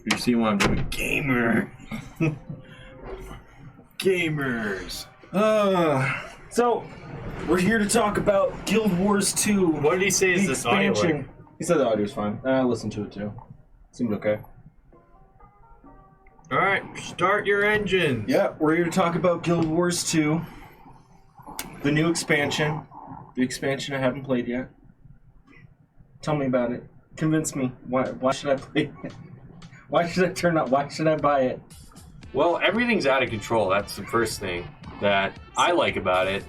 You see what I'm doing? Gamer. Gamers. So, we're here to talk about Guild Wars 2. What did he say is this audio like? He said the audio's fine. I listened to it too. Seemed okay. Alright, start your engines. Yeah, we're here to talk about Guild Wars 2. The new expansion. The expansion I haven't played yet. Tell me about it. Convince me. Why should I play it? Why should I turn up? Why should I buy it? Well, everything's out of control. That's the first thing that I like about it.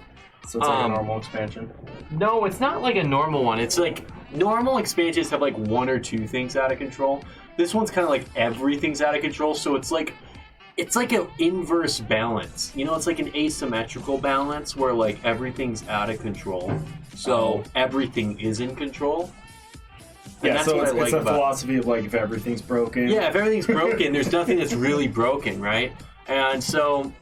So it's like a normal expansion? No, it's not like a normal one. It's like normal expansions have like one or two things out of control. This one's kind of like everything's out of control. So it's like an inverse balance. You know, it's like an asymmetrical balance where like everything's out of control. So everything is in control. And yeah, so it's a philosophy of like if everything's broken. Yeah, if everything's broken, there's nothing that's really broken, right? And so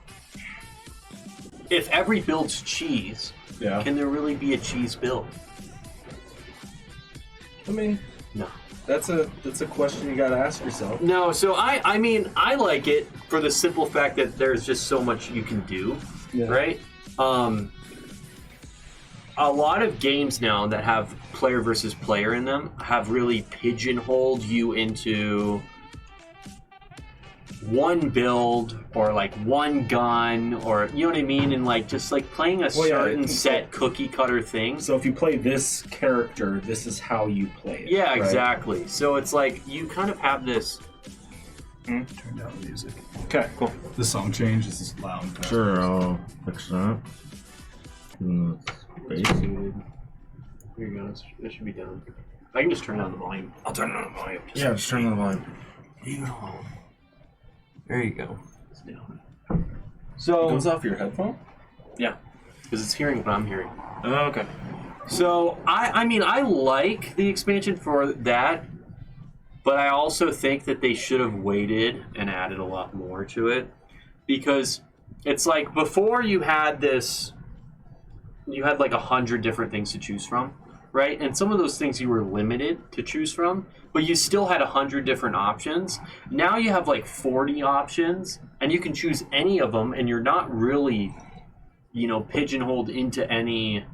if every build's cheese, can there really be a cheese build? I mean, no. That's a question you gotta ask yourself. No, so I mean I like it for the simple fact that there's just so much you can do, right? A lot of games now that have player versus player in them have really pigeonholed you into one build or like one gun or you know what I mean, and like just like playing a certain set cookie cutter thing. So if you play this character, this is how you play it. Yeah, right? exactly. So it's like you kind of have this. Turn down the music. Okay, cool. The song change is just loud. Sure, I'll fix that. Here you go. It should be down. I can just turn down the volume. I'll turn down the volume. Yeah, just turn on the volume. Leave it alone. There you go. It's down. It So goes off your headphone? yeah, because it's hearing what I'm hearing. Oh, okay. So I mean I like the expansion for that, but I also think that they should have waited and added a lot more to it, because it's like before you had this. You had like 100 different things to choose from, right? And some of those things you were limited to choose from, but you still had 100 different options. Now you have like 40 options, and you can choose any of them, and you're not really, you know, pigeonholed into any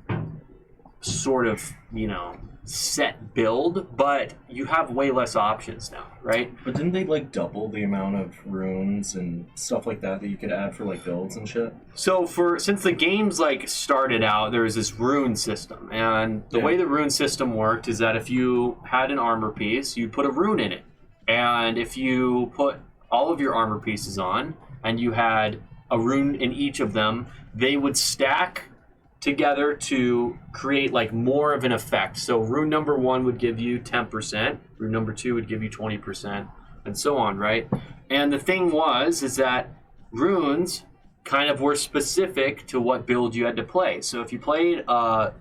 sort of, you know, set build, but you have way less options now, right? But didn't they like double the amount of runes and stuff like that you could add for like builds and shit? So since the game's like started out, there was this rune system, and the way the rune system worked is that if you had an armor piece, you'd put a rune in it, and if you put all of your armor pieces on, and you had a rune in each of them, they would stack together to create like more of an effect. So rune number 1 would give you 10%, rune number 2 would give you 20%, and so on, right? And the thing is that runes kind of were specific to what build you had to play. So if you played a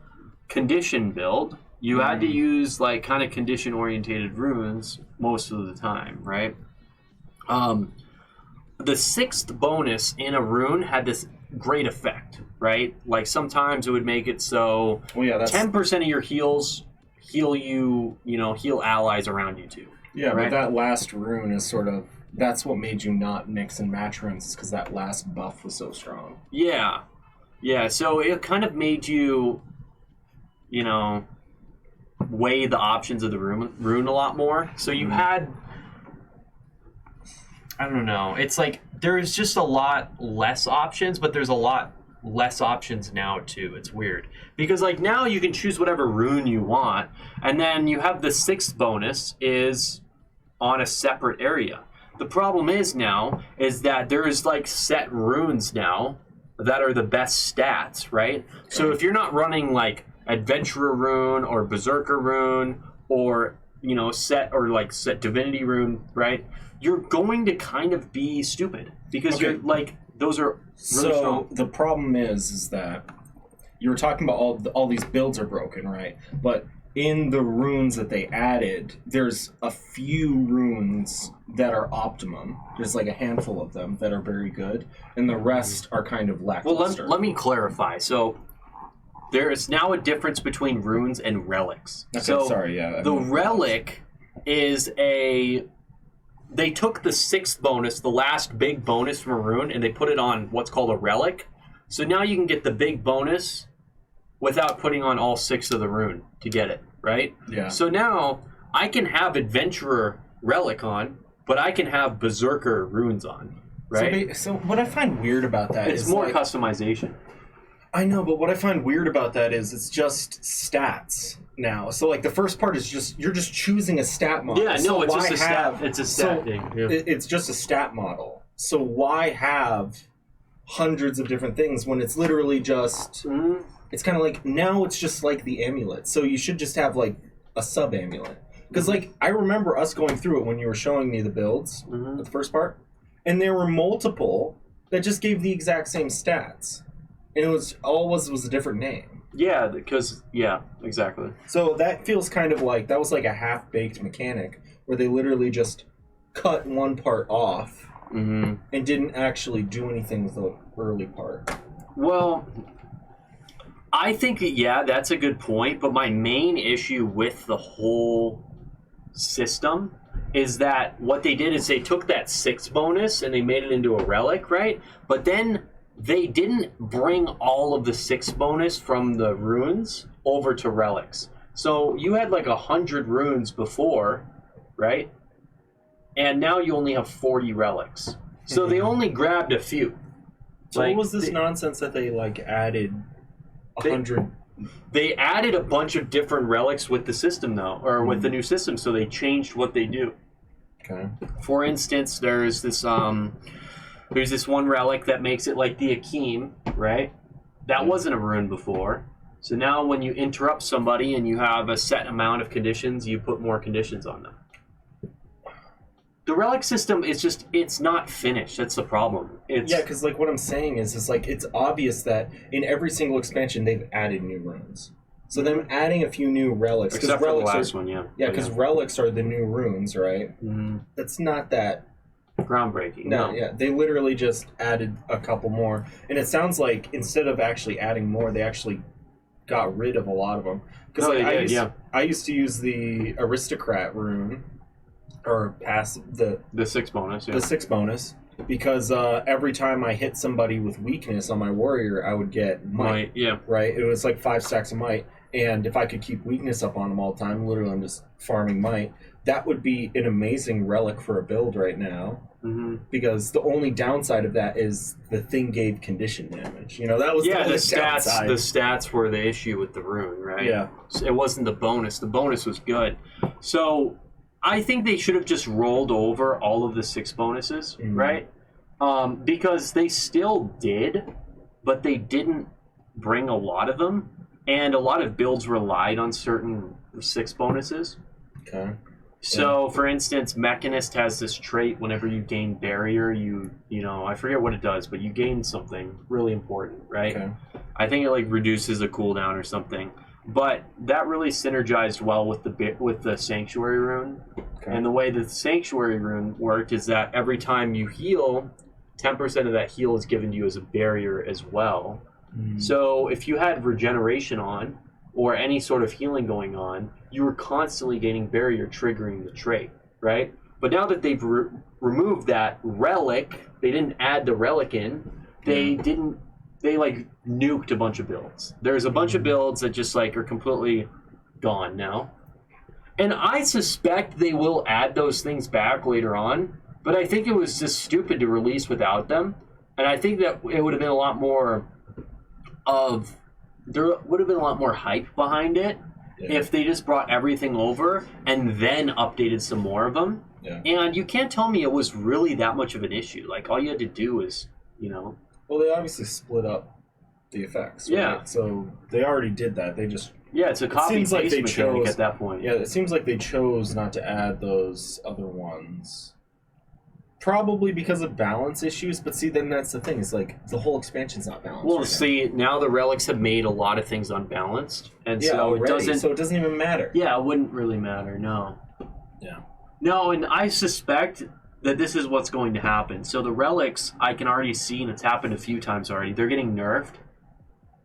condition build, you had to use like kind of condition orientated runes most of the time, right? The 6th bonus in a rune had this great effect, right? Like sometimes it would make it so 10% of your heals heal you, you know, heal allies around you too. Yeah, right? but that last rune is sort of, that's what made you not mix and match runes, because that last buff was so strong. Yeah. Yeah, so it kind of made you, you know, weigh the options of the rune a lot more. So you had, I don't know, it's like there's just a lot less options, but there's a lot less options now too. It's weird because like now you can choose whatever rune you want, and then you have the 6th bonus is on a separate area. The problem is now is that there's like set runes now that are the best stats, right? So if you're not running like adventurer rune or berserker rune or, you know, set divinity rune, right? You're going to kind of be stupid because you're like, those are really strong. The problem is that you were talking about all these builds are broken, right? But in the runes that they added, there's a few runes that are optimum. There's like a handful of them that are very good, and the rest are kind of lackluster. Well, let me clarify. So there is now a difference between runes and relics. Okay, so sorry, yeah. The relic is a they took the 6th bonus, the last big bonus from a rune, and they put it on what's called a relic. So now you can get the big bonus without putting on all 6 of the rune to get it, right? Yeah. So now I can have Adventurer relic on, but I can have Berserker runes on, right? So what I find weird about that It's is more like, customization. I know, but what I find weird about that is it's just stats now. So like the first part is just you're just choosing a stat model. Yeah, no, so it's why just a stat. have- It's a stat so thing. Yeah. It's just a stat model. So why have hundreds of different things when it's literally just? Mhm. It's kind of like now it's just like the amulet. So you should just have like a sub amulet. Because like I remember us going through it when you were showing me the builds, Mhm. the first part, and there were multiple that just gave the exact same stats, and it was was a different name. Yeah, because exactly. So that feels kind of like that was like a half baked mechanic where they literally just cut one part off Mm-hmm. and didn't actually do anything with the early part. Well, I think that's a good point. But my main issue with the whole system is that what they did is they took that 6 bonus and they made it into a relic, right? But then they didn't bring all of the 6 bonus from the runes over to relics. So you had like 100 runes before, right? And now you only have 40 relics. So they only grabbed a few. So Like, what was this nonsense that they like added 100? They added a bunch of different relics with the system, though, or with the new system, so they changed what they do. Okay. For instance, there's this one relic that makes it like the Akeem, right? That wasn't a rune before. So now when you interrupt somebody and you have a set amount of conditions, you put more conditions on them. The relic system is just, it's not finished. That's the problem. Yeah, because like what I'm saying is like it's obvious that in every single expansion they've added new runes. So them adding a few new relics, Except for the relics last are, one, yeah. yeah, because relics are the new runes, right? Mhm. That's not that. Groundbreaking. No, No. yeah, they literally just added a couple more, and it sounds like instead of actually adding more, they actually got rid of a lot of them. Because No, like, they did, I used to use the aristocrat rune, or pass the The 6 bonus, yeah. the 6 bonus, because every time I hit somebody with weakness on my warrior, I would get might. Yeah. Right? It was like 5 stacks of might, and if I could keep weakness up on them all the time, literally I'm just farming might. That would be an amazing relic for a build right now, Mm-hmm. because the only downside of that is the thing gave condition damage. You know, that was Yeah, the the only stats. downside. The stats were the issue with the rune, right? Yeah. So it wasn't the bonus. The bonus was good. So I think they should have just rolled over all of the 6 bonuses, Mhm. right? Because they still did, but they didn't bring a lot of them, and a lot of builds relied on certain 6 bonuses. Okay. So, for instance, Mechanist has this trait whenever you gain barrier, you know, I forget what it does, but you gain something really important, right? Okay. I think it like reduces a cooldown or something. But that really synergized well with the Sanctuary rune. Okay. And the way that the Sanctuary rune worked is that every time you heal, 10% of that heal is given to you as a barrier as well. Mm. So if you had regeneration on, or any sort of healing going on, you were constantly gaining barrier, triggering the trait, right? But now that they've removed that relic, they didn't add the relic in, they like nuked a bunch of builds. There's a bunch of builds that just like are completely gone now. And I suspect they will add those things back later on, but I think it was just stupid to release without them. And I think that it would have been a lot more there would have been a lot more hype behind it if they just brought everything over and then updated some more of them. Yeah. And you can't tell me it was really that much of an issue. Like, all you had to do was, Well, they obviously split up the effects. Right? Yeah. So they already did that. They just it's a copy seems like paste they mechanic chose- at that point. Yeah, it seems like they chose not to add those other ones. Probably because of balance issues, but see, then that's the thing. It's like the whole expansion's not balanced. Well, right see, now the relics have made a lot of things unbalanced, and now. Yeah, so already, it doesn't even matter. Yeah, it wouldn't really matter. No. Yeah. No, and I suspect that this is what's going to happen. So the relics, I can already see, and it's happened a few times already. They're getting nerfed.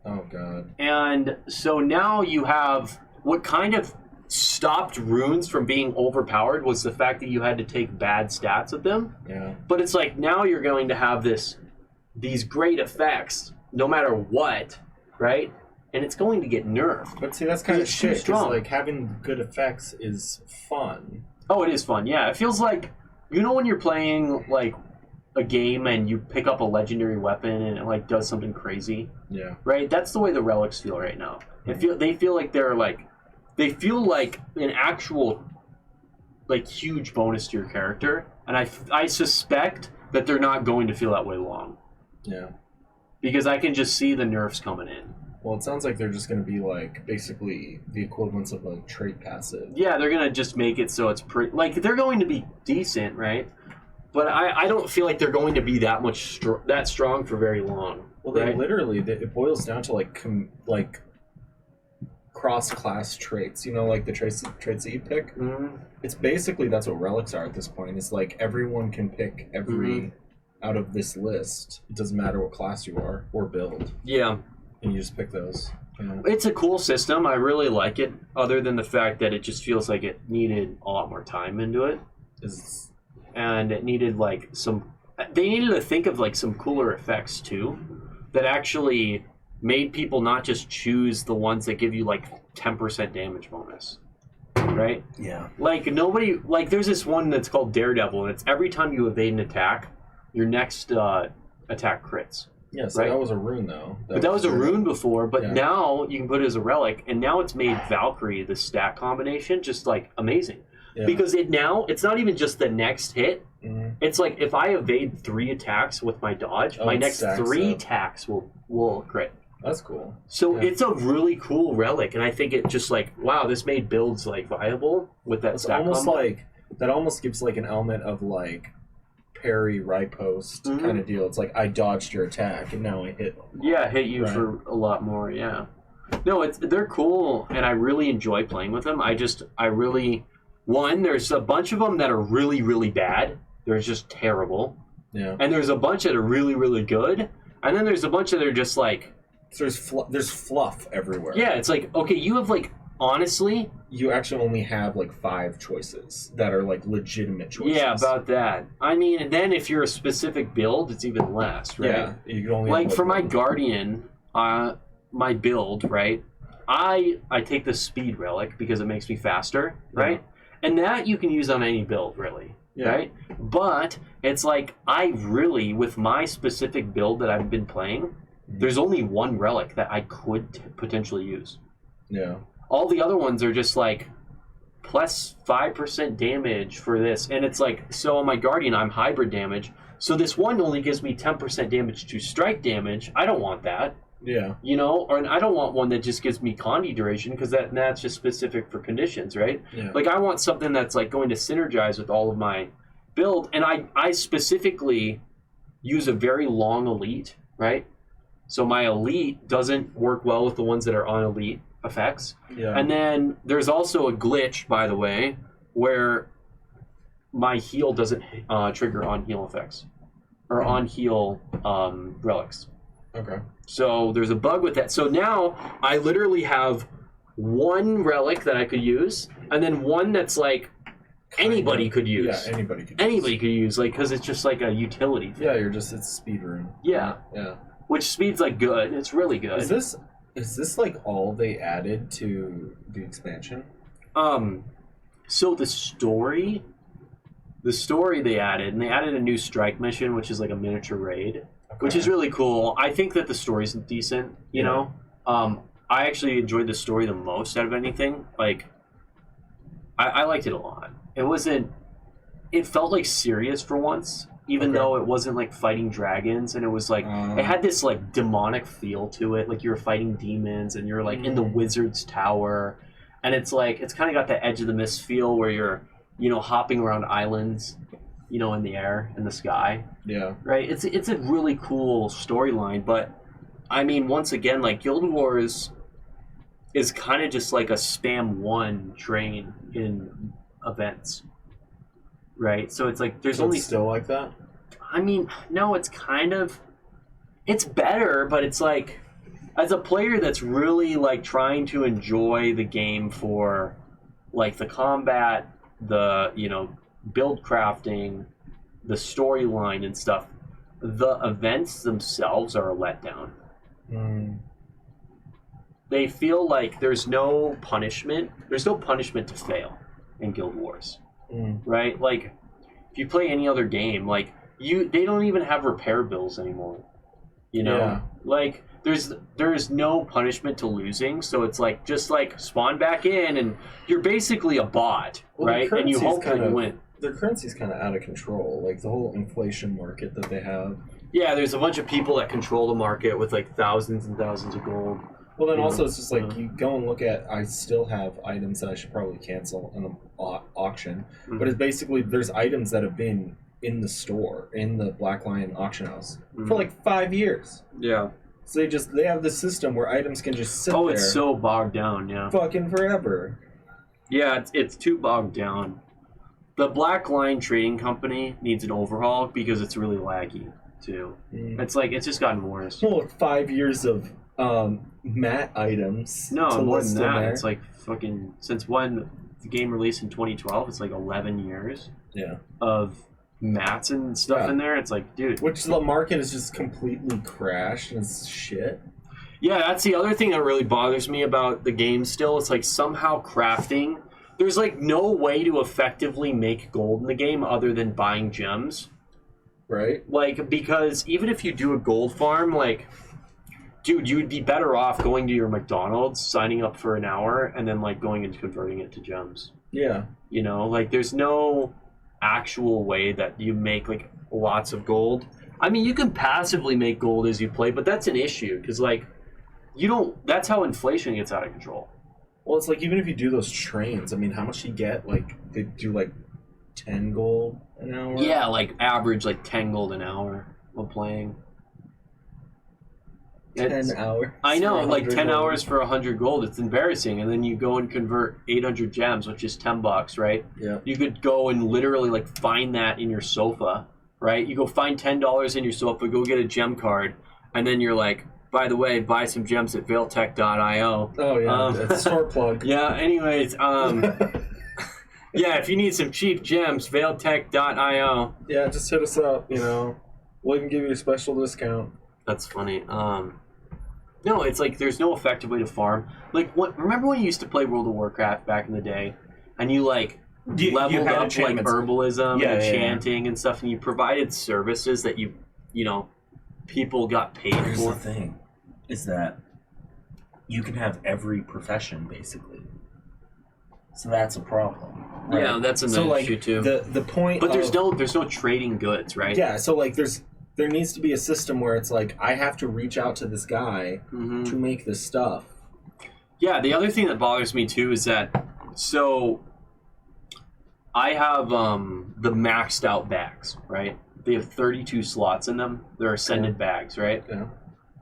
Oh god. And so now you have what kind of stopped runes from being overpowered was the fact that you had to take bad stats with them. Yeah. But it's like now you're going to have these great effects no matter what, right? And it's going to get nerfed. But see, that's kind of It's too shit. 'Cause, strong. like, having good effects is fun. Oh, it is fun. Yeah, it feels like, you know, when you're playing like a game and you pick up a legendary weapon and it like does something crazy, Yeah. right? That's the way the relics feel right now. They feel like they feel like an actual like huge bonus to your character, and I suspect that they're not going to feel that way long Yeah. because I can just see the nerfs coming in. Well, it sounds like they're just going to be like basically the equivalents of a trait passive. Yeah, they're gonna just make it so it's pretty. Like they're going to be decent, right? But I don't feel like they're going to be that much that strong for very long. Well, they right? literally it boils down to like cross-class traits. You know, like the traits that you pick. Mm-hmm. It's basically that's what relics are at this point. It's like everyone can pick every out of this list. It doesn't matter what class you are or build, Yeah, and you just pick those. You know? it's a cool system. I really like it. Other than the fact that it just feels like it needed a lot more time into it, Is and it needed like some. They needed to think of like some cooler effects too, that actually made people not just choose the ones that give you like 10% damage bonus, right? Yeah. Like nobody like there's this one that's called Daredevil, and it's every time you evade an attack, your next attack crits. yeah. So Right. that was a rune though. But that was a rune before, but Yeah. now you can put it as a relic, and now it's made Valkyrie, the stat combination, just like amazing. Yeah. Because it's not even just the next hit. Mhm. It's like if I evade 3 attacks with my dodge, Oh, my it next stacks 3 up. attacks will crit. That's cool. So Yeah. it's a really cool relic, and I think it just like wow, this made builds like viable with that It's stat almost combo. like that. Almost gives like an element of like parry riposte Mhm. kind of deal. It's like I dodged your attack and now I hit. Yeah, hit you Right. for a lot more. Yeah, no, they're cool, and I really enjoy playing with them. There's a bunch of them that are really really bad. They're just terrible, Yeah. and there's a bunch that are really really good, and then there's a bunch that are just like So there's fluff everywhere. yeah, it's like okay, you have like honestly, You actually only have like 5 choices that are like legitimate choices. yeah, about that. I mean, and then if you're a specific build, it's even less, right? Yeah. You can only Like have, for my one. Guardian, my build, right? I take the speed relic because it makes me faster, right? And that you can use on any build, really, Yeah. right? But it's like I really, with my specific build that I've been playing, there's only one relic that I could potentially use. Yeah. All the other ones are just like plus 5% damage for this, and it's like so on my Guardian I'm hybrid damage. So this one only gives me 10% damage to strike damage. I don't want that. Yeah. You know, or I don't want one that just gives me Condi duration because that's just specific for conditions, right? Yeah. Like I want something that's like going to synergize with all of my build, and I specifically use a very long elite, right? So my elite doesn't work well with the ones that are on elite effects, Yeah. and then there's also a glitch, by the way, where my heal doesn't trigger on heal effects or on heal relics. Okay. So there's a bug with that. So now I literally have one relic that I could use, and then one that's like anybody could use. Yeah, anybody could. Anybody could use, like, because it's just like a utility thing. Yeah, it's speed rune. Yeah, Yeah. which speed's like good. It's really good. Is this like all they added to the expansion? So the story they added, and they added a new strike mission, which is like a miniature raid, which is really cool. I think that the story's decent. You know, I actually enjoyed the story the most out of anything. Like, I liked it a lot. It felt like serious for once, even though it wasn't like fighting dragons, and it was like it had this like demonic feel to it, like you were fighting demons and you're like in the wizard's tower, and it's like it's kind of got that Edge of the Mist feel where you're, you know, hopping around islands, you know, in the air, in the sky. Yeah. Right? It's a really cool storyline, but I mean, once again, like Guild Wars is kind of just like a spam 1 train in events. Right? So it's like there's So only it's still like that? I mean, no, it's better, but it's like as a player that's really like trying to enjoy the game for like the combat, the build crafting, the storyline and stuff. The events themselves are a letdown. They feel like there's no punishment. There's no punishment to fail in Guild Wars, right? Like, if you play any other game, like they don't even have repair bills anymore. Like there's no punishment to losing. So it's like just like spawn back in, and you're basically a bot, right? And you hope that you win. Their currency's kind of out of control. Like the whole inflation market that they have. Yeah, there's a bunch of people that control the market with like thousands and thousands of gold. Well, then also it's just like you go and look at. I still have items that I should probably cancel in the auction, but it's basically there's items that have been in the store in the Black Lion auction house for like 5 years. Yeah. So they have this system where items can just sit there. Oh, it's so bogged down. Yeah. Fucking forever. Yeah, it's too bogged down. The Black Lion Trading Company needs an overhaul because it's really laggy too. It's like it's just gotten worse. Well, 5 years of mat items. No, more than that. It's like fucking since when the game released in 2012. It's like 11 years. Yeah. Of mats and stuff in there. It's like, dude. Which the market is just completely crashed and it's shit. Yeah, that's the other thing that really bothers me about the game still. It's like somehow crafting. There's like no way to effectively make gold in the game other than buying gems. Right. Like, because even if you do a gold farm, like, dude, you would be better off going to your McDonald's, signing up for an hour, and then like going and converting it to gems. Yeah. Like there's no actual way that you make like lots of gold. I mean, you can passively make gold as you play, but that's an issue because like that's how inflation gets out of control. Well, it's like even if you do those trains, I mean, how much you get? Like they do like 10 gold an hour. Yeah, like average like 10 gold an hour while playing. 10 hours. I know, like 10 gold. hours for 100 gold. It's embarrassing. And then you go and convert 800 gems, which is $10, right? Yeah. You could go and literally like find that in your sofa, right? You go find $10 in your sofa, go get a gem card, and then you're like, by the way, buy some gems at Valetech.io. Oh yeah, it's a store plug. Yeah. Anyways, yeah, if you need some cheap gems, Valetech.io. Yeah, just hit us up. We'll even give you a special discount. That's funny. No, it's like there's no effective way to farm. Like, remember when you used to play World of Warcraft back in the day, and you like leveled up like herbalism and enchanting and stuff, and you provided services that you people got paid for. Here's the thing, is that you can have every profession basically, so that's a problem. Right? Yeah, that's another issue too. The point, but there's no trading goods, right? Yeah, so like there needs to be a system where it's like I have to reach out to this guy to make this stuff. Yeah, the other thing that bothers me too is that I have the maxed out bags, right? They have 32 slots in them. They're ascended bags, right? Yeah.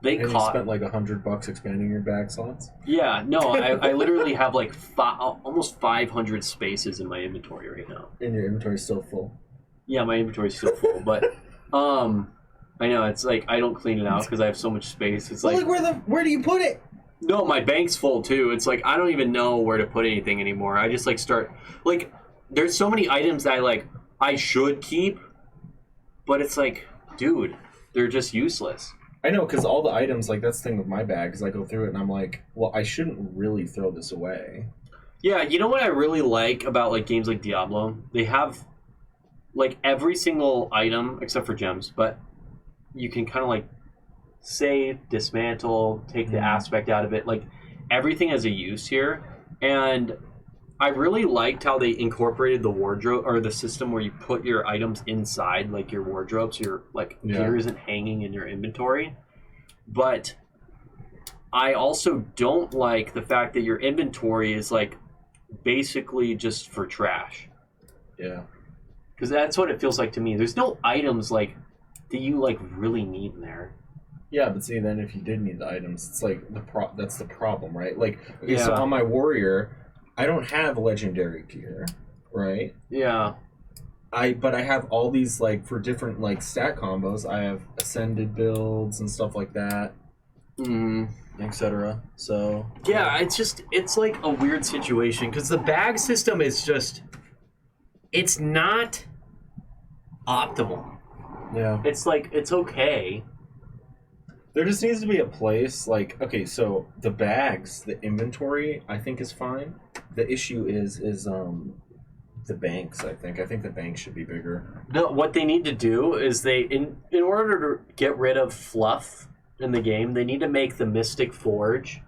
You spent like $100 expanding your bag slots? Yeah, no, I literally have like almost 500 spaces in my inventory right now. And your inventory's still full? Yeah, my inventory's still full, but I know, it's like I don't clean it out because I have so much space. It's like where do you put it? No, my bank's full too. It's like I don't even know where to put anything anymore. I just like start like there's so many items that I should keep, but it's like, dude, they're just useless. I know, because all the items, like that's the thing with my bag, is I go through it and I'm like, well, I shouldn't really throw this away. Yeah, you know what I really like about like games like Diablo? They have like every single item except for gems, but you can kind of like save, dismantle, take the aspect out of it. Like everything has a use here, and I really liked how they incorporated the wardrobe or the system where you put your items inside like your wardrobe, so your gear isn't hanging in your inventory. But I also don't like the fact that your inventory is like basically just for trash. Yeah. Because that's what it feels like to me. There's no items like that you like really need in there. Yeah, but see, then if you did need the items, it's like that's the problem, right? Like, okay, so on my warrior, I don't have legendary gear, right? Yeah. But I have all these like for different like stat combos. I have ascended builds and stuff like that. etc. So Yeah, it's like a weird situation because the bag system is just, it's not optimal. yeah, It's like, it's okay. there just needs to be a place like, okay, so the bags, the inventory, I think is fine. The issue is the banks. I think the banks should be bigger. No, what they need to do is in order to get rid of fluff in the game, they need to make the Mystic Forge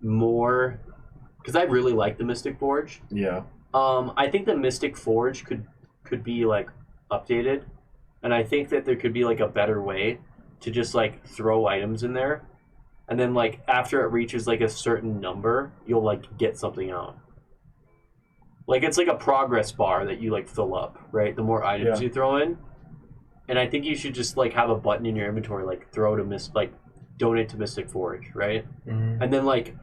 more, because I really like the Mystic Forge. Yeah. I think the Mystic Forge could be like updated, and I think that there could be like a better way to just like throw items in there, and then like after it reaches like a certain number, you'll like get something out. Like it's like a progress bar that you like fill up, right? The more items you throw in, and I think you should just like have a button in your inventory like throw to donate to Mystic Forge, right? Mm-hmm. And then like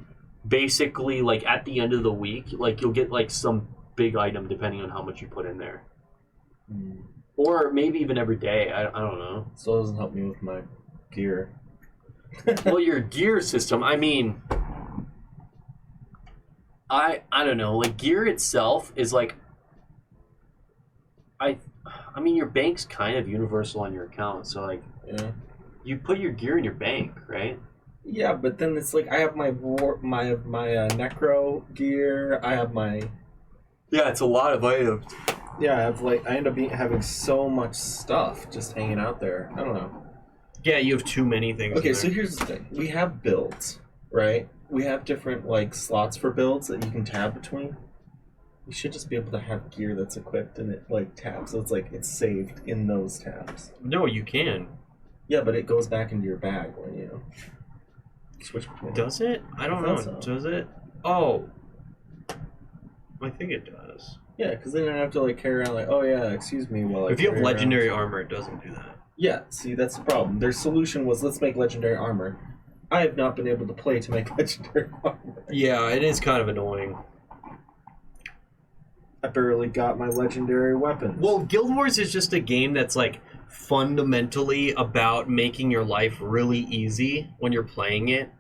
basically like at the end of the week, like you'll get like some big item depending on how much you put in there. Or maybe even every day. I don't know. Still doesn't help me with my gear. Well, your gear system, I mean, I don't know. Like gear itself is like, I mean your bank's kind of universal on your account. So like, Yeah. you put your gear in your bank, right? Yeah, but then it's like I have my necro gear. I have my Yeah, it's a lot of items. yeah. I end up having so much stuff just hanging out there. I don't know. Yeah, you have too many things. Okay, so here's the thing. We have builds, right? We have different like slots for builds that you can tab between. You should just be able to have gear that's equipped and it like tabs. So it's like it's saved in those tabs. No, you can. Yeah, but it goes back into your bag when you switch between. Does it? I don't know. thought so. Does it? Oh. I think it does. Yeah, because then I have to like carry around like, oh yeah, excuse me, while I If you have carry around- legendary armor, it doesn't do that. Yeah, see that's the problem. Their solution was let's make legendary armor. I have not been able to play to make legendary armor. Yeah, it is kind of annoying. I barely got my legendary weapons. Well, Guild Wars is just a game that's like fundamentally about making your life really easy when you're playing it.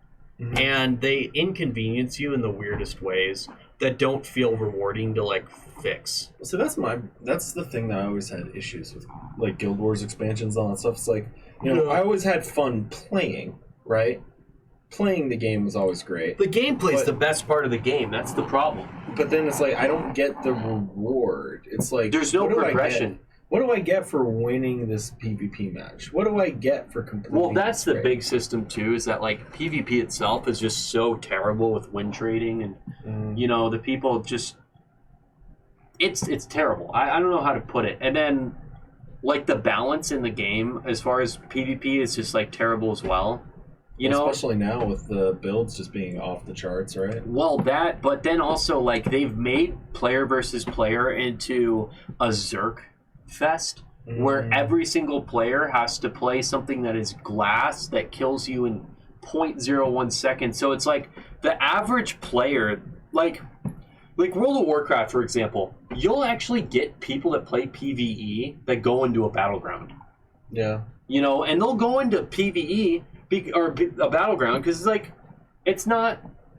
Mhm. And they inconvenience you in the weirdest ways that don't feel rewarding to like fix. So that's the thing that I always had issues with, like Guild Wars expansions and all that stuff. It's like, you know, Yeah. I always had fun playing, right? Playing the game was always great. The gameplay's But- the best part of the game. That's the problem. But then it's like I don't get the reward. It's like There's no what do I progression. get? What do I get for winning this PvP match? What do I get for completing? Well, that's this the raid? big system too. Is that like PvP itself is just so terrible with win trading, and you know the people just it's terrible. I don't know how to put it. And then like the balance in the game as far as PvP is just like terrible as well. You know, especially now with the builds just being off the charts, right? well, that, but then also like they've made player versus player into a Zerk fest where every single player has to play something that is glass that kills you in 0.01 seconds. So it's like the average player, like World of Warcraft, for example, you'll actually get people that play PvE that go into a battleground. Yeah. You know, and they'll go into PvE or a battleground because it's like, it's not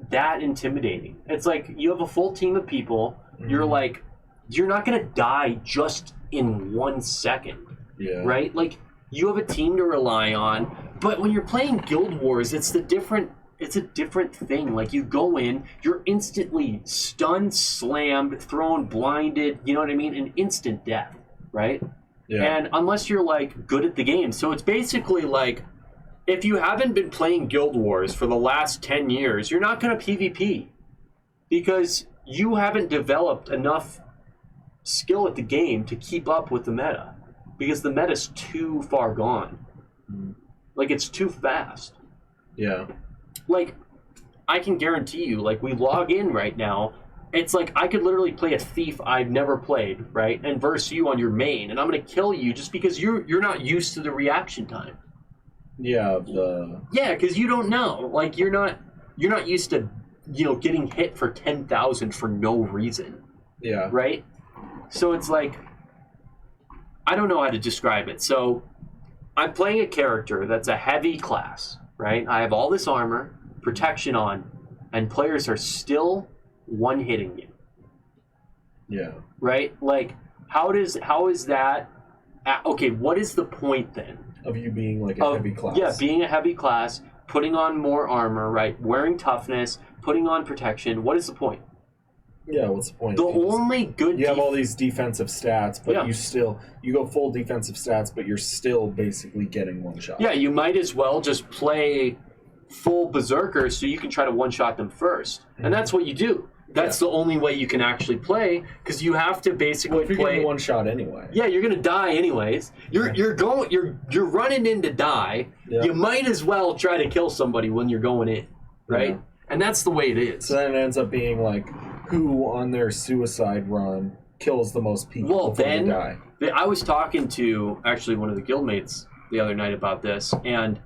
that intimidating. It's like you have a full team of people. You're like, you're not going to die just in 1 second, Yeah. right? Like you have a team to rely on. But when you're playing Guild Wars, it's a different thing. Like you go in, you're instantly stunned, slammed, thrown, blinded. You know what I mean? An instant death, right? Yeah. And unless you're like good at the game, so it's basically like if you haven't been playing Guild Wars for the last 10 years, you're not going to PvP because you haven't developed enough skill at the game to keep up with the meta because the meta's too far gone. Like it's too fast. Yeah. Like I can guarantee you, like we log in right now, it's like I could literally play a thief I've never played, right, and verse you on your main, and I'm gonna kill you just because you're not used to the reaction time. Yeah. Yeah, because you don't know. Like you're not used to, you know, getting hit for 10,000 for no reason, Yeah. right? So it's like I don't know how to describe it. So I'm playing a character that's a heavy class, right? I have all this armor, protection on, and players are still one-hitting you, Yeah. right? Like, how is that? Okay, what is the point then? Of you being like a heavy class. Yeah, being a heavy class, putting on more armor, right? Wearing toughness, putting on protection. What is the point? Yeah, what's the point? The only good you have all these defensive stats, but Yeah. you go full defensive stats, but you're still basically getting one shot. Yeah, you might as well just play full berserker so you can try to one-shot them first. And that's what you do. That's the only way you can actually play, because you have to basically Well, if you're play getting one shot anyway. Yeah, you're gonna die anyways. You're running in to die. Yeah. You might as well try to kill somebody when you're going in, right? Yeah. And that's the way it is. So then it ends up being like, who on their suicide run kills the most people Well, before then they die? I was talking to actually one of the guildmates the other night about this, and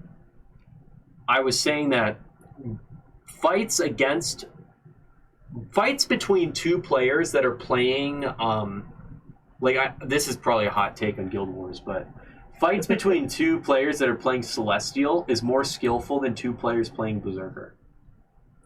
I was saying that fights between two players that are playing, this is probably a hot take on Guild Wars, but fights between two players that are playing Celestial is more skillful than two players playing Berserker.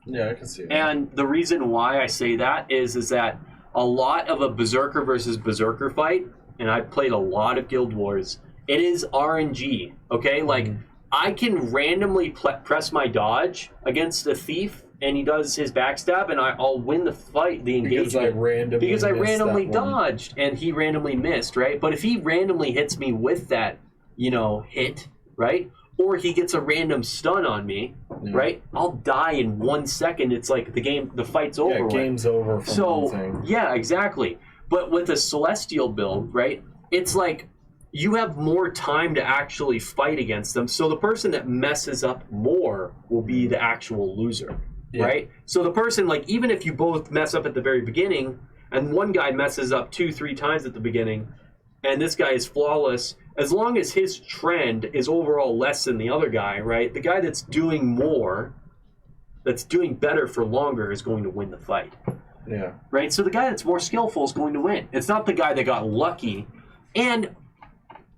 Yeah, I can see that. And the reason why I say that is that a lot of a Berserker versus Berserker fight, and I've played a lot of Guild Wars, it is RNG, okay? Like, I can randomly press my dodge against a thief, and he does his backstab, and I'll win the fight, the engagement. Because I randomly dodged, and he randomly missed, right? But if he randomly hits me with that, hit, right? Or he gets a random stun on me, right? I'll die in 1 second. It's like the fight's over. Yeah, game's over from one thing. Yeah, exactly. But with a Celestial build, right, it's like you have more time to actually fight against them. So the person that messes up more will be the actual loser, right? So the person, like, even if you both mess up at the very beginning, and one guy messes up 2-3 times at the beginning, and this guy is flawless, as long as his trend is overall less than the other guy, right? The guy that's doing more, that's doing better for longer, is going to win the fight. Yeah. Right? So the guy that's more skillful is going to win. It's not the guy that got lucky. And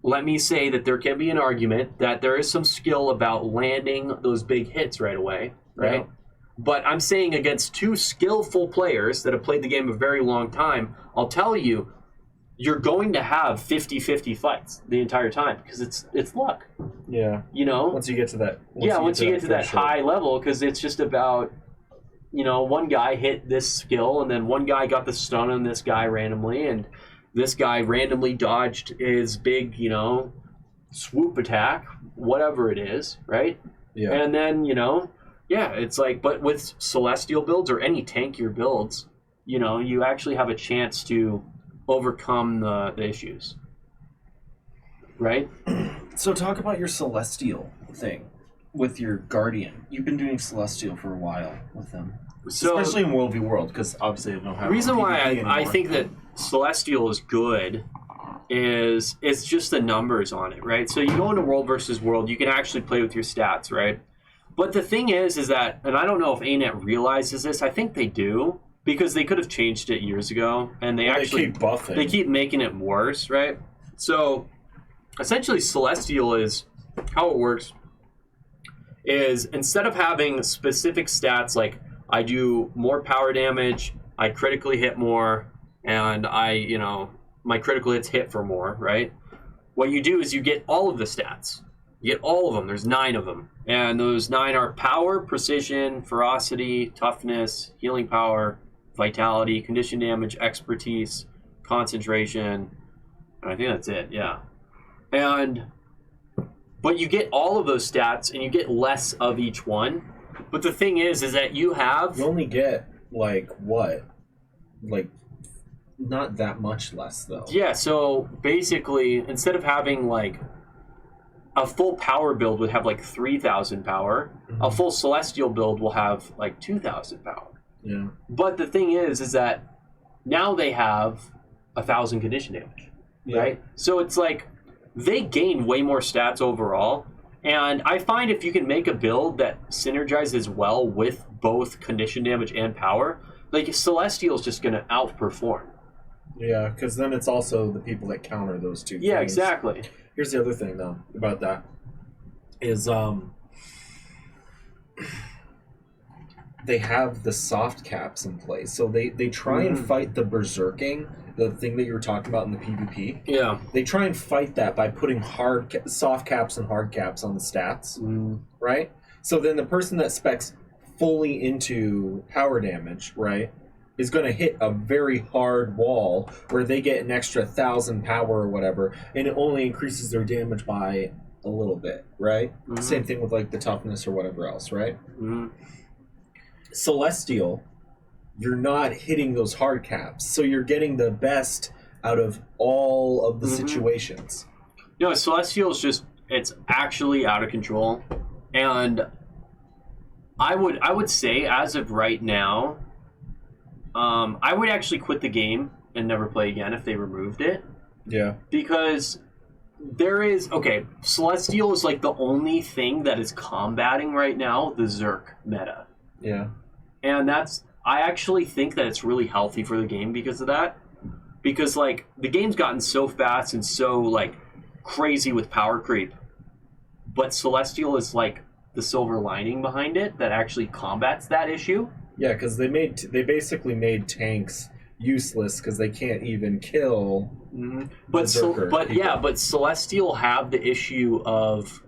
let me say that there can be an argument that there is some skill about landing those big hits right away, right? Yeah. But I'm saying against two skillful players that have played the game a very long time, I'll tell you, you're going to have 50-50 fights the entire time because it's luck. Yeah. Once you get to that. Once you get to that high level, because it's just about, one guy hit this skill, and then one guy got the stun on this guy randomly, and this guy randomly dodged his big, swoop attack, whatever it is, right? Yeah. And then, it's like, but with Celestial builds or any tankier builds, you actually have a chance to overcome the issues, right? So talk about your Celestial thing with your Guardian. You've been doing Celestial for a while with them, So especially in World v World, because obviously I don't have. the reason why PvP I anymore. think that Celestial is good is it's just the numbers on it, right? So you go into World versus World, you can actually play with your stats, right? But the thing is that, and I don't know if ANET realizes this, I think they do, because they could have changed it years ago, and they keep buffing. They keep making it worse, right? So essentially Celestial is, how it works is, instead of having specific stats like I do more power damage, I critically hit more, and my critical hits hit for more, right? What you do is you get all of the stats. You get all of them. There's 9 of them. And those 9 are power, precision, ferocity, toughness, healing power, vitality, condition damage, expertise, concentration, and I think that's it, yeah. But you get all of those stats, and you get less of each one. But the thing is that you only get, not that much less, though. Yeah, so basically, instead of having, a full power build would have, 3,000 power, a full Celestial build will have, 2,000 power. Yeah. But the thing is that now they have 1,000 condition damage, right? So it's they gain way more stats overall. And I find if you can make a build that synergizes well with both condition damage and power, Celestial is just going to outperform. Yeah, because then it's also the people that counter those two things. Yeah, exactly. Here's the other thing, though, about that, is they have the soft caps in place, so they try and fight the berserking, the thing that you were talking about in the PvP. Yeah. They try and fight that by putting soft caps and hard caps on the stats, right? So then the person that specs fully into power damage, right, is going to hit a very hard wall where they get an extra 1,000 power or whatever, and it only increases their damage by a little bit, right? Same thing with like the toughness or whatever else, right? Celestial, you're not hitting those hard caps, so you're getting the best out of all of the situations. No, Celestial is just, it's actually out of control. And I would say, as of right now, I would actually quit the game and never play again if they removed it. Yeah. Because there is, okay, Celestial is like the only thing that is combating right now the Zerk meta. Yeah. And I actually think that it's really healthy for the game because of that. Because, like, the game's gotten so fast and so, like, crazy with power creep. But Celestial is, like, the silver lining behind it that actually combats that issue. Yeah, because they basically made tanks useless because they can't even kill. But Celestial have the issue of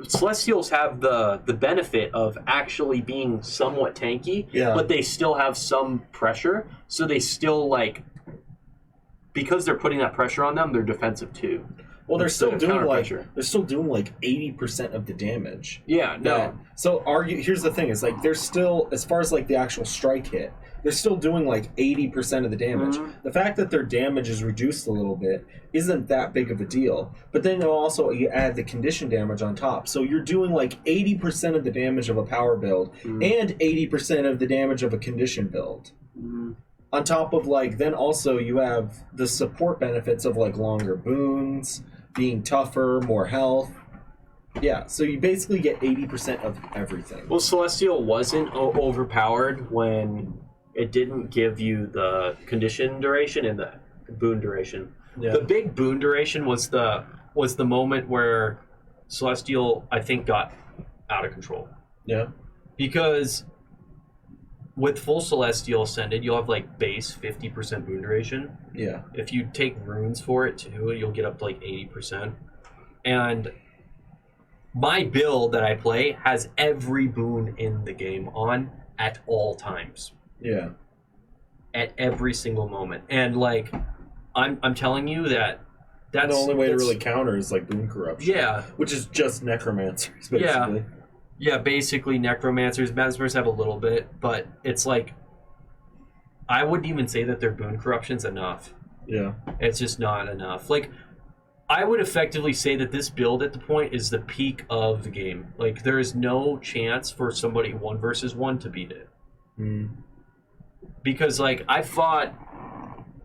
Celestials have the benefit of actually being somewhat tanky, but they still have some pressure, so they still because they're putting that pressure on them, they're defensive too. Well, they're still doing like 80% of the damage. Yeah, no. So here's the thing: is like they're still, as far as like the actual strike hit, they're still doing like 80% of the damage. The fact that their damage is reduced a little bit isn't that big of a deal. But then also you add the condition damage on top, so you're doing like 80% of the damage of a power build and 80% of the damage of a condition build. On top of then also you have the support benefits of like longer boons, being tougher, more health. Yeah, so you basically get 80% of everything. Well, Celestial wasn't overpowered when it didn't give you the condition duration and the boon duration. Yeah. The big boon duration was the moment where Celestial, I think, got out of control. Yeah. Because with full Celestial Ascended, you'll have base 50% boon duration. Yeah. If you take runes for it too, you'll get up to 80%. And my build that I play has every boon in the game on at all times. Yeah. At every single moment. And I'm telling you that's the only way to really counter is boon corruption. Yeah. Which is just necromancers, basically. Yeah, basically necromancers. Mesmers have a little bit, but it's I wouldn't even say that their boon corruption's enough. Yeah. It's just not enough. I would effectively say that this build at the point is the peak of the game. There is no chance for somebody 1 versus 1 to beat it. Because I fought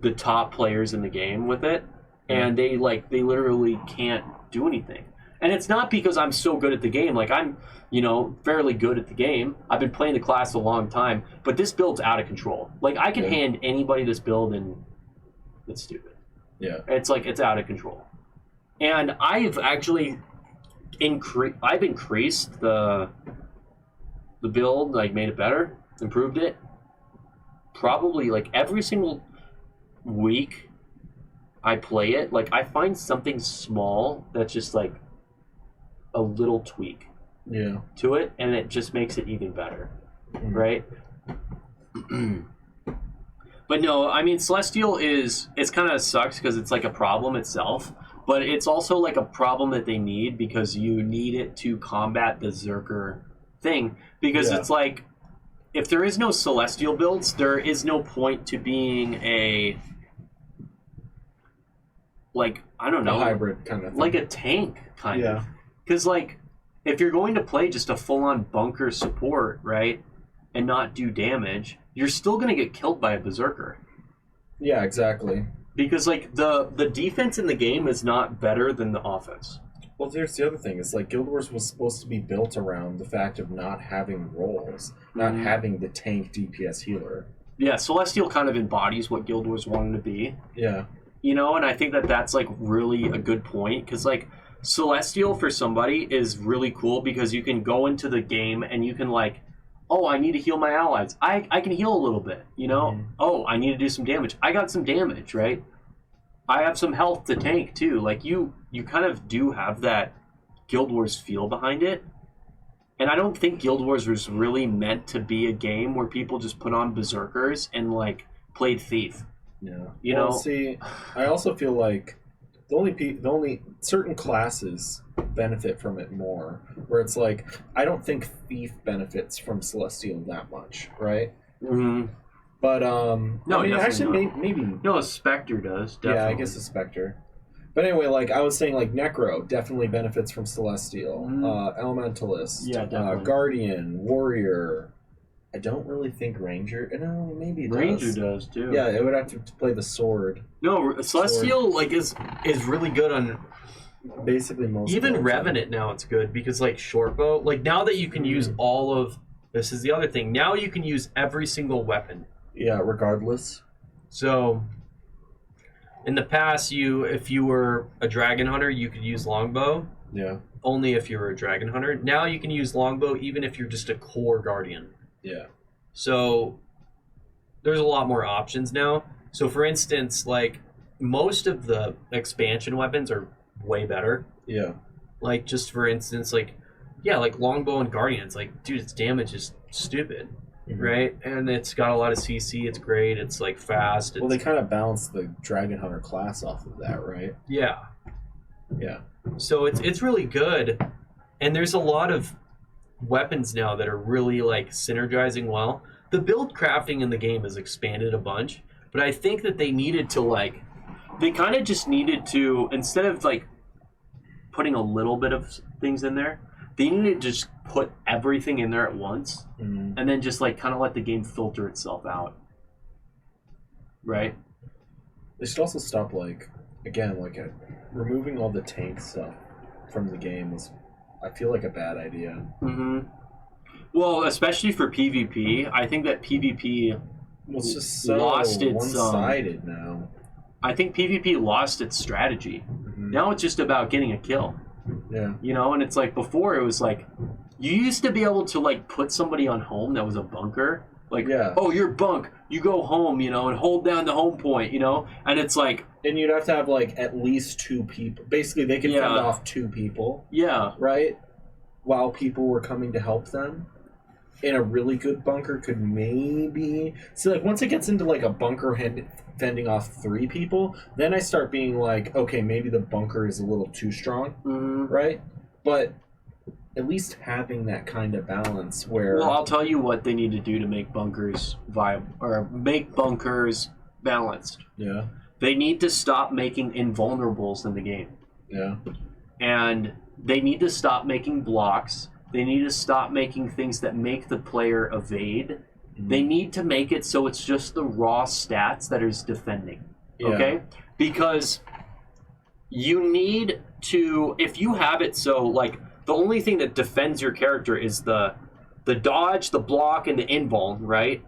the top players in the game with it, and they literally can't do anything. And it's not because I'm so good at the game. I'm, fairly good at the game. I've been playing the class a long time, but this build's out of control. I can hand anybody this build and it's stupid. Yeah. It's it's out of control. And I've actually increased the build, made it better, improved it. Probably every single week I play it, I find something small that's just a little tweak to it, and it just makes it even better, right? But no, I mean, Celestial it's kind of sucks because it's a problem itself, but it's also a problem that they need because you need it to combat the Zerker thing, because it's if there is no Celestial builds, there is no point to being a I don't know, a hybrid kind of thing. A tank kind of. Because if you're going to play just a full-on bunker support, right, and not do damage, you're still going to get killed by a berserker. Yeah, exactly. Because the defense in the game is not better than the offense. Well, here's the other thing. It's Guild Wars was supposed to be built around the fact of not having roles, not having the tank DPS healer. Yeah, Celestial kind of embodies what Guild Wars wanted to be. Yeah. And I think that that's really a good point, because Celestial for somebody is really cool because you can go into the game and you can like, oh, I need to heal my allies. I can heal a little bit, you know? Mhm. Oh, I need to do some damage. I got some damage, right? I have some health to tank too. Like you kind of do have that Guild Wars feel behind it. And I don't think Guild Wars was really meant to be a game where people just put on berserkers and like played Thief. Yeah. You Well, know? see, I also feel like the only certain classes benefit from it more. Where it's like, I don't think Thief benefits from Celestial that much, right? Mm-hmm. But No, I mean, definitely actually, not. maybe. No, a Spectre does. Definitely. Yeah, I guess a Spectre. But anyway, like I was saying, like Necro definitely benefits from Celestial, Elementalist, Yeah, definitely. Guardian, Warrior. I don't really think Ranger. No, maybe it Ranger does. does too. Yeah, it would have to play the sword. No, Celestial like is really good on Basically, most even builds. Revenant now. It's good because like shortbow. Like now that you can use all of this is the other thing. Now you can use every single weapon. Yeah, regardless. So in the past, if you were a dragon hunter, you could use longbow Yeah, only if you were a dragon hunter. Now you can use longbow even if you're just a core guardian. yeah, So there's a lot more options now. So for instance, like most of the expansion weapons are way better. yeah. Like just for instance, like like longbow and guardian. It's like, dude, its damage is stupid, Mhm. right? And it's got a lot of CC. It's great. It's like fast. It's, Well, they kind of balance the Dragon Hunter class off of that, right? yeah. Yeah. So it's really good, and there's a lot of weapons now that are really like synergizing well. The build crafting in the game has expanded a bunch, but I think that they needed to like, they kind of just needed to, instead of like putting a little bit of things in there, they needed to just put everything in there at once, Mhm. and then just like kind of let the game filter itself out, right? They should also stop, like, again, like, removing all the tank stuff from the game is, I feel like, a bad idea. Mm-hmm. Well, especially for PvP, I think that PvP, Well, it's just so Lost its, one-sided now. I think PvP lost its strategy. Mhm. Now it's just about getting a kill, Yeah. you know? And it's like before it was like, you used to be able to like put somebody on home that was a bunker. Like, Yeah. oh, you're bunk. You go home, you know, and hold down the home point, you know? And it's like, And you'd have to have, like, at least two people. Basically, they could Yeah. fend off two people, yeah, right? While people were coming to help them. In a really good bunker could maybe... See, like, once it gets into, like, a bunker fending off three people, then I start being like, okay, maybe the bunker is a little too strong, right? But at least having that kind of balance where... well, I'll tell you what they need to do to make bunkers viable, or make bunkers balanced. Yeah, They need to stop making invulnerables in the game. yeah, And they need to stop making blocks. They need to stop making things that make the player evade. Mhm. They need to make it so it's just the raw stats that is defending. Yeah. Okay? Because you need to, if you have it so, like, the only thing that defends your character is the dodge, the block, and the invuln, right?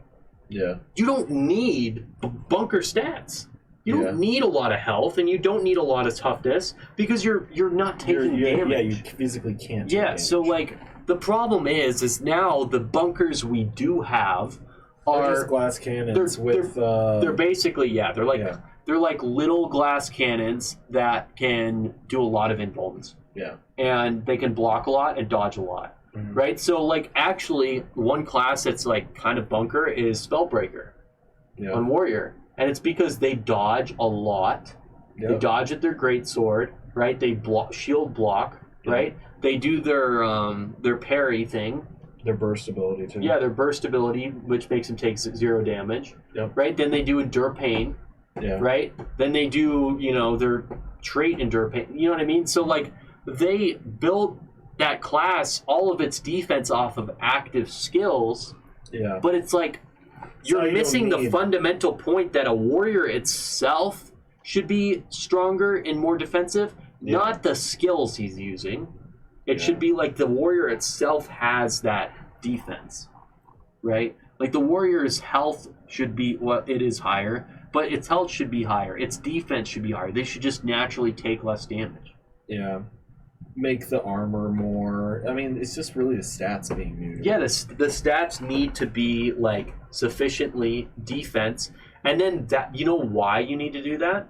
yeah, You don't need bunker stats. You Yeah. don't need a lot of health, and you don't need a lot of toughness because you're not taking damage. Yeah, you physically can't. take Yeah, damage. so like the problem is now the bunkers we do have They're just are glass cannons they're- with... they're basically they're like Yeah. they're like little glass cannons that can do a lot of invulns, yeah. and they can block a lot and dodge a lot. Mhm. Right? So like actually one class that's like kind of bunker is Spellbreaker Yeah. on Warrior. And it's because they dodge a lot. They Yep. dodge at their greatsword, right? They shield block, right? They do their parry thing. Their burst ability, too. Yeah, their burst ability, which makes them take 0 damage. Yep. Right? Then they do Endure Pain, Yeah. right? Then they do, their trait Endure Pain. You know what I mean? So, like, they built that class, all of its defense off of active skills, Yeah. but it's like, So you're you missing don't the need- fundamental point that a warrior itself should be stronger and more defensive, Yeah. not the skills he's using. It Yeah. should be like the warrior itself has that defense, right? Like the warrior's health should be it is higher, but its health should be higher. Its defense should be higher. They should just naturally take less damage. Yeah. make the armor more. I mean, it's just really the stats being neutered. Yeah, the stats need to be like sufficiently defense, and then that, you know why you need to do that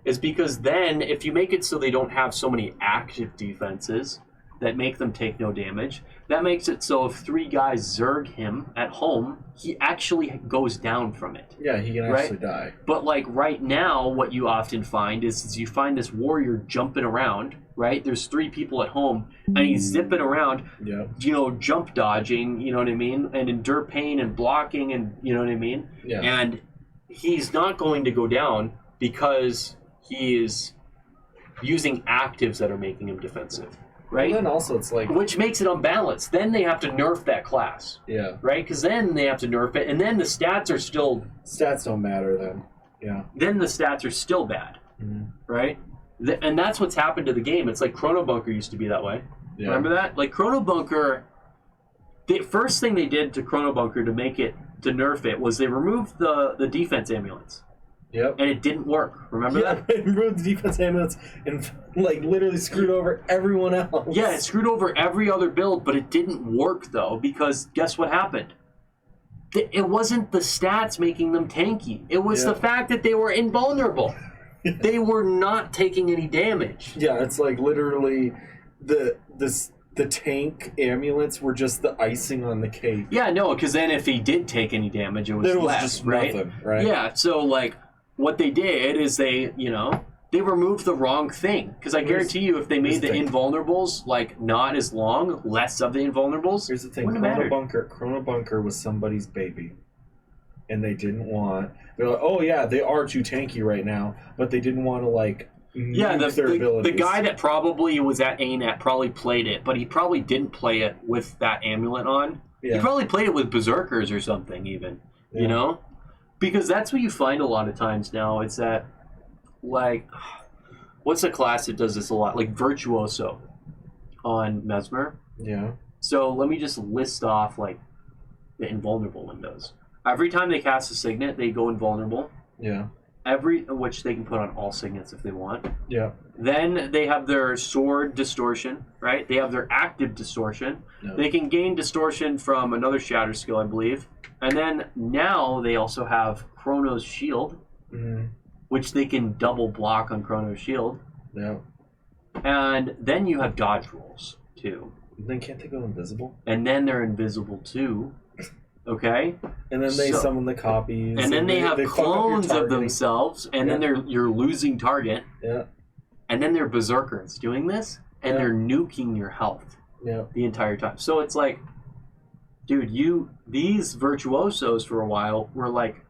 is because then if you make it so they don't have so many active defenses that make them take no damage, that makes it so if 3 guys zerg him at home, he actually goes down from it. Yeah, he can actually die. But like right now, what you often find is you find this warrior jumping around, right? There's 3 people at home, and he's zipping around, jump dodging, you know what I mean? And endure pain and blocking, and you know what I mean? Yeah. And he's not going to go down because he is using actives that are making him defensive. Right? And then also it's like... Which makes it unbalanced. Then they have to nerf that class. Yeah. Right? Because then they have to nerf it, and then the stats are still... Stats don't matter then. Yeah. Then the stats are still bad. Mm-hmm. Right? And that's what's happened to the game. It's like Chrono Bunker used to be that way. Yeah. Remember that? Like Chrono Bunker... The first thing they did to Chrono Bunker to nerf it was they removed the defense amulets. Yep. And it didn't work. Remember that? It removed the defense ambulance and like literally screwed over everyone else. Yeah, it screwed over every other build, but it didn't work though, because guess what happened? It wasn't the stats making them tanky. It was the fact that they were invulnerable. They were not taking any damage. Yeah, it's like literally the tank amulets were just the icing on the cake. Yeah, no, because then if he did take any damage, it was then it was less, just right? Nothing, right? Yeah, so like what they did is they removed the wrong thing. Because I guarantee you, if they made the invulnerables like not as long, less of the invulnerables. Here's the thing: Chrono Bunker was somebody's baby, and they didn't want. They're like, oh yeah, they are too tanky right now, but they didn't want to like. Yeah, the guy that probably was at ANET probably played it, but he probably didn't play it with that amulet on. Yeah. He probably played it with Berserkers or something, even. Yeah. You know? Because that's what you find a lot of times now. It's that, like, what's a class that does this a lot? Like Virtuoso on Mesmer. Yeah. So let me just list off, like, the invulnerable windows. Every time they cast a signet, they go invulnerable. Yeah. Which they can put on all signets if they want. Yeah. Then they have their sword distortion, right? They have their active distortion. No. They can gain distortion from another shatter skill, I believe. And then now they also have Chrono's shield, which they can double block on Chrono's shield. Yeah. And then you have dodge rolls too. Then can't they go invisible? And then they're invisible too. Okay. And then they summon the copies. And then they have clones of themselves, and then you're losing target. Yeah. And then they're berserkers doing this, and they're nuking your health. Yeah. The entire time. So it's like, dude, these virtuosos for a while were like,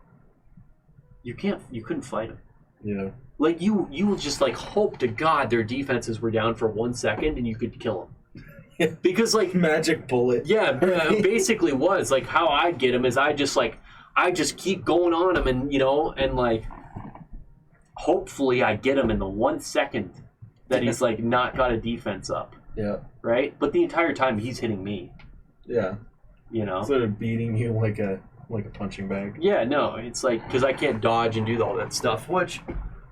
you couldn't fight them. Yeah. Like you will just like hope to God their defenses were down for 1 second and you could kill them. Because like magic bullet. Yeah, basically was like how I'd get him is I just keep going on him, and and like hopefully I get him in the 1 second that he's like not got a defense up. Yeah. Right? But the entire time he's hitting me. Yeah. Instead of beating you like a punching bag. Yeah, no, it's like because I can't dodge and do all that stuff, which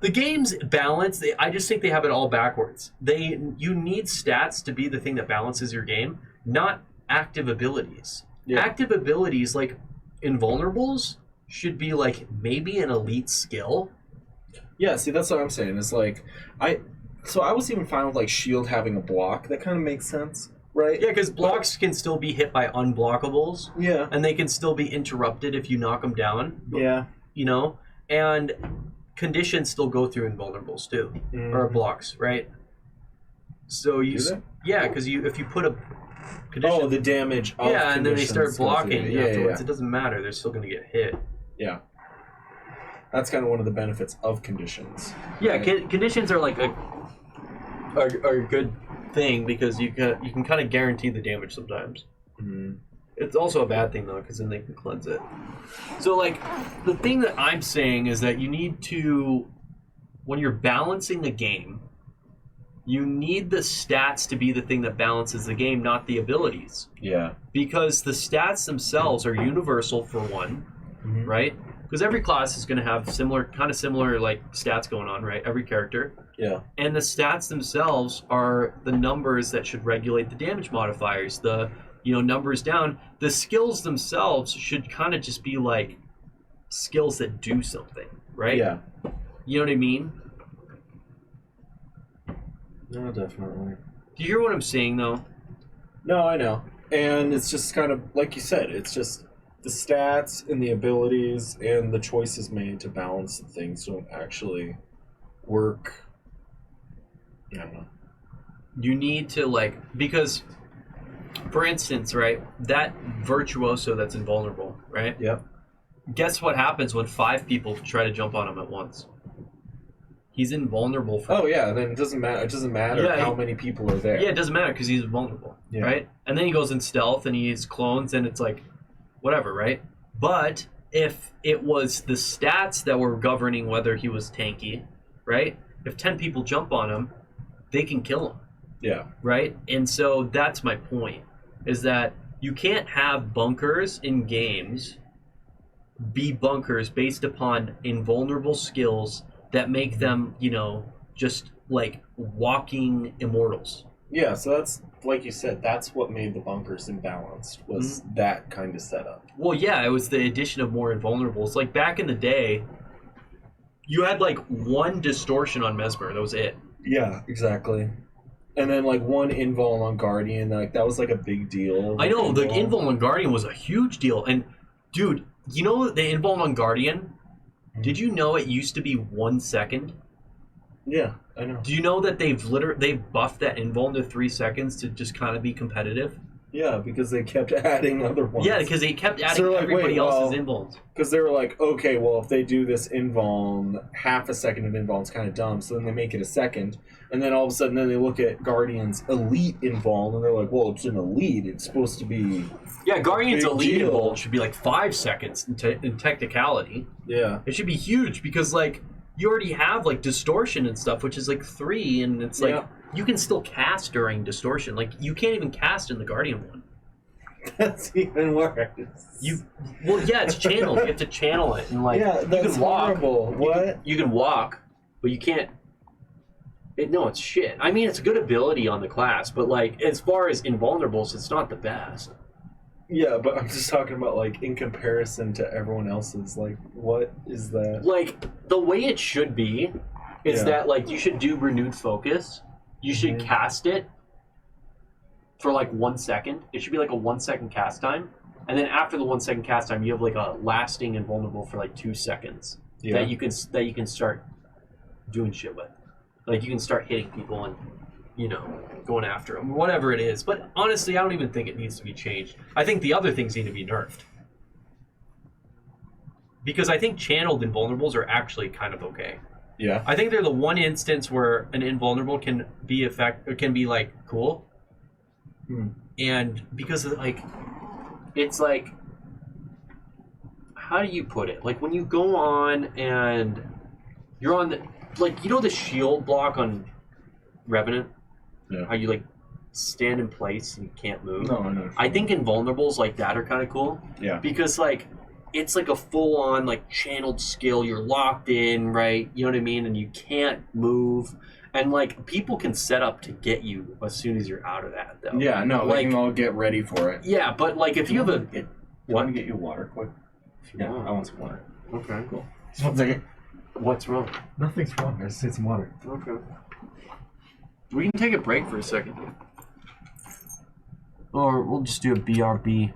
the game's balance, I just think they have it all backwards. You need stats to be the thing that balances your game, not active abilities. Yeah. Active abilities, like invulnerables, should be like maybe an elite skill. Yeah, see, that's what I'm saying. It's like, I was even fine with like shield having a block. That kind of makes sense, right? Yeah, because blocks can still be hit by unblockables. Yeah. And they can still be interrupted if you knock them down. Yeah. And conditions still go through invulnerables too, or blocks, right? So because if you put a condition, the damage. Of and then they start blocking afterwards. Yeah. It doesn't matter; they're still going to get hit. Yeah, that's kind of one of the benefits of conditions. Yeah, right? Conditions are like a good thing because you can kind of guarantee the damage sometimes. Mm-hmm. It's also a bad thing, though, because then they can cleanse it. So, like, the thing that I'm saying is that you need to, when you're balancing the game, you need the stats to be the thing that balances the game, not the abilities. Yeah. Because the stats themselves are universal, for one, right? Because every class is going to have similar, like, stats going on, right? Every character. Yeah. And the stats themselves are the numbers that should regulate the damage modifiers. The numbers down. The skills themselves should kind of just be like skills that do something, right? Yeah. You know what I mean? No, definitely. Do you hear what I'm saying, though? No, I know. And it's just kind of, like you said, it's just the stats and the abilities and the choices made to balance the things don't actually work. I don't know. You need to, because, for instance, right, that virtuoso that's invulnerable, right? Yep. Guess what happens when 5 people try to jump on him at once? He's invulnerable for... Oh, yeah, then it doesn't matter. It doesn't matter how many people are there. Yeah, it doesn't matter because he's invulnerable, Yeah. right? And then he goes in stealth and he's clones and it's like, whatever, right? But if it was the stats that were governing whether he was tanky, right? If 10 people jump on him, they can kill him, Yeah. right? And so that's my point, is that you can't have bunkers in games be bunkers based upon invulnerable skills that make them, just like walking immortals. Yeah, so that's, like you said, that's what made the bunkers imbalanced, was that kind of setup. Well, yeah, it was the addition of more invulnerables. Like, back in the day, you had, one distortion on Mesmer. That was it. Yeah, exactly. And then, one invul on Guardian, that was, a big deal. I know, the invul on Guardian was a huge deal. And, dude, you know the invul on Guardian? Did you know it used to be 1 second? Yeah, I know. Do you know that they've buffed that invul to 3 seconds to just kind of be competitive? Yeah, because they kept adding other ones. Yeah, because they kept adding everybody else's invuls. Because they were like, okay, well, if they do this invuln, half a second of invuln is kind of dumb, so then they make it a second, and then all of a sudden, then they look at Guardian's elite invuln, and they're like, well, it's an elite, it's supposed to be... Yeah, Guardian's big elite deal. invul should be 5 seconds in technicality. Yeah. It should be huge because, you already have, distortion and stuff, which is, 3, and it's, Yeah. you can still cast during distortion. You can't even cast in the Guardian one. That's even worse. Well, yeah, it's channeled. You have to channel it. And, yeah, that's you can walk. horrible. What? You can walk, but you can't... No, it's shit. I mean, it's a good ability on the class, but, as far as invulnerables, it's not the best. Yeah, but I'm just talking about, in comparison to everyone else's, what is that? The way it should be is that, you should do renewed focus. You should cast it for, 1 second. It should be, a 1 second cast time. And then after the 1 second cast time, you have, a lasting invulnerable for, 2 seconds. Yeah. That you can start doing shit with. You can start hitting people and, going after them. Whatever it is. But honestly, I don't even think it needs to be changed. I think the other things need to be nerfed. Because I think channeled invulnerables are actually kind of okay. Yeah. I think they're the one instance where an invulnerable can be cool. And because it's how do you put it? When you go on and you're on the the shield block on Revenant? Yeah. How you stand in place and you can't move? No, I know. I think invulnerables like that are kind of cool. Yeah. Because it's a full-on channeled skill. You're locked in, right? You know what I mean? And you can't move. And people can set up to get you as soon as you're out of that, though. Yeah, no, they can all get ready for it. Yeah, but if you have a Want to get you water quick? Yeah, I want some water. Okay, cool. Just 1 second. What's wrong? Nothing's wrong. I just need some water. Okay. We can take a break for a second. Or we'll just do a BRB.